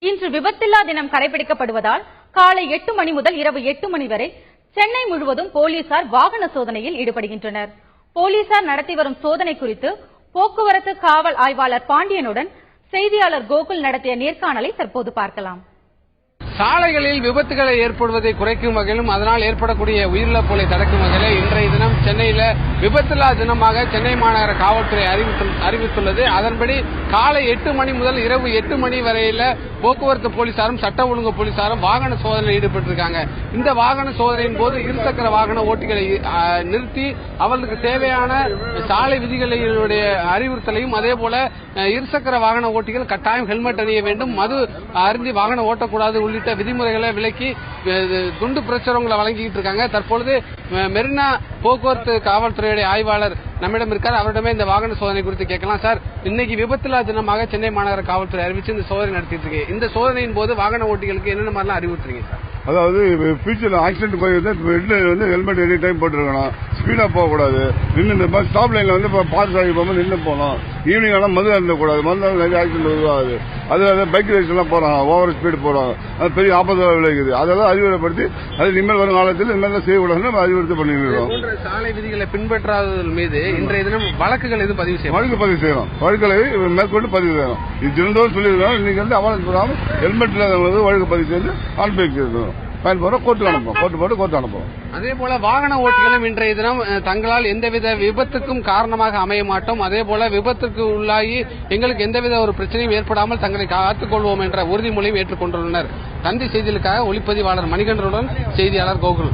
இன்று விபத்தில்லா தினம் கடைபிடிக்கப்படுவதால் காலை 8 மணி முதல் இரவு 8 மணி வரை சென்னை முழுவதும் போலீசார் வாகன சோதனையில் ஈடுபடுகின்றனர். போலீசார் நடத்தி வரும் சோதனை குறித்து போக்குவரத்து காவல் ஆய்வாளர் பாண்டியனுடன் செய்தியாளர் கோகுல் நடத்திய நேர்காணலை தற்போது பார்க்கலாம். சாலைகளில் விபத்துகளை ஏற்படுவதை குறைக்கும் வகையிலும் அதனால் ஏற்படக்கூடிய உயிரிழப்புகளை தடுக்கும் வகையில் இன்றைய தினம் சென்னையில் விபத்தில்லா தினமாக சென்னை மாநகர காவல்துறை அறிவித்துள்ளது. அதன்படி காலை 8 மணி முதல் இரவு 8 மணி வரையில போக்குவரத்து போலீசாரும் சட்ட ஒழுங்கு போலீசாரும் வாகன சோதனையில் ஈடுபட்டிருக்காங்க. இந்த வாகன சோதனையின் போது இருசக்கர வாகன ஓட்டிகளை நிறுத்தி அவர்களுக்கு தேவையான சாலை விதிகளுடைய அறிவுறுத்தலையும் அதேபோல இருசக்கர வாகன ஓட்டிகள் கட்டாயம் ஹெல்மெட் அணிய வேண்டும், மது அருந்தி வாகனம் ஓட்டக்கூடாது உள்ளிட்ட விதிமுறைகளை விலக்கி துண்டு பிரசுரங்களை வழங்கிட்டு இருக்காங்க. தற்பொழுது மெரினா போக்குவரத்து காவல்துறையுடைய ஆய்வாளர் நம்மிடம் இருக்கார். அவரிடமே இந்த வாகன சோதனை குறித்து கேட்கலாம். சார், இன்னைக்கு விபத்தில்லா தினமாக சென்னை மாநகர காவல்துறை அறிவிச்சு இந்த சோதனை நடத்திட்டு இருக்கு. இந்த சோதனையின் போது வாகன ஓட்டிகளுக்கு என்னென்ன மாதிரிலாம் அறிவுறுத்துறீங்க சார்? அதாவது ஃபியூச்சர்ல ஆக்சிடென்ட் போய் ஹெல்மெட் எனி டைம் போட்டுருக்கணும், ஸ்பீடா போகக்கூடாது, நின்று ஸ்டாப் லைன்ல வந்து பார்த்து சாகி போகும்போது நின்று போகணும், ஈவினிங் ஆனால் மது இருந்தக்கூடாது, மது நிறைய ஆக்சிடென்ட் உருவாகுது. அது பைக் ரேஸ் எல்லாம் போறாங்க, ஓவர் ஸ்பீடு போறாங்க, அது பெரிய ஆபத்தாக விளைவிக்குது. அதெல்லாம் அறிவுரைப்படுத்தி அது இனிமேல் வரும் காலத்தில் இனிமேல் செய்யக்கூடாதுன்னு அறிவுறுத்தி பண்ணிருக்கோம். சாலை விதிகளை பின்பற்றாததன் மீது இன்றைய தினம் வழக்குகள் எதுவும் பதிவு செய்யும்? வழக்கு பதிவு செய்யணும், வழக்குகளை மேற்கொண்டு பதிவு செய்யணும். இது தினந்தோறும் சொல்லியிருக்கோம். இன்னைக்கு வந்து அவலம் சொல்லாமல் ஹெல்மெட் இல்லாதவங்களுக்கு வழக்கு பதிவு செய்து அனுப்பி பயன்படுற கோர்ட்டுக்கு அனுப்புவோம், கோர்ட்டு அனுப்புவோம். அதே போல வாகன ஓட்டிகளும் இன்றைய தினம் தங்களால் எந்தவித விபத்துக்கும் காரணமாக அமைய மாட்டோம், அதே போல விபத்துக்கு உள்ளாகி எங்களுக்கு எந்தவித ஒரு பிரச்சனையும் ஏற்படாமல் தங்களை காத்துக் கொள்வோம் என்ற உறுதிமொழியும் ஏற்றுக்கொண்டுள்ளனர். தந்தி செய்திகளுக்காக ஒளிப்பதிவாளர் மணிகண்டனுடன் செய்தியாளர் கோகுல்.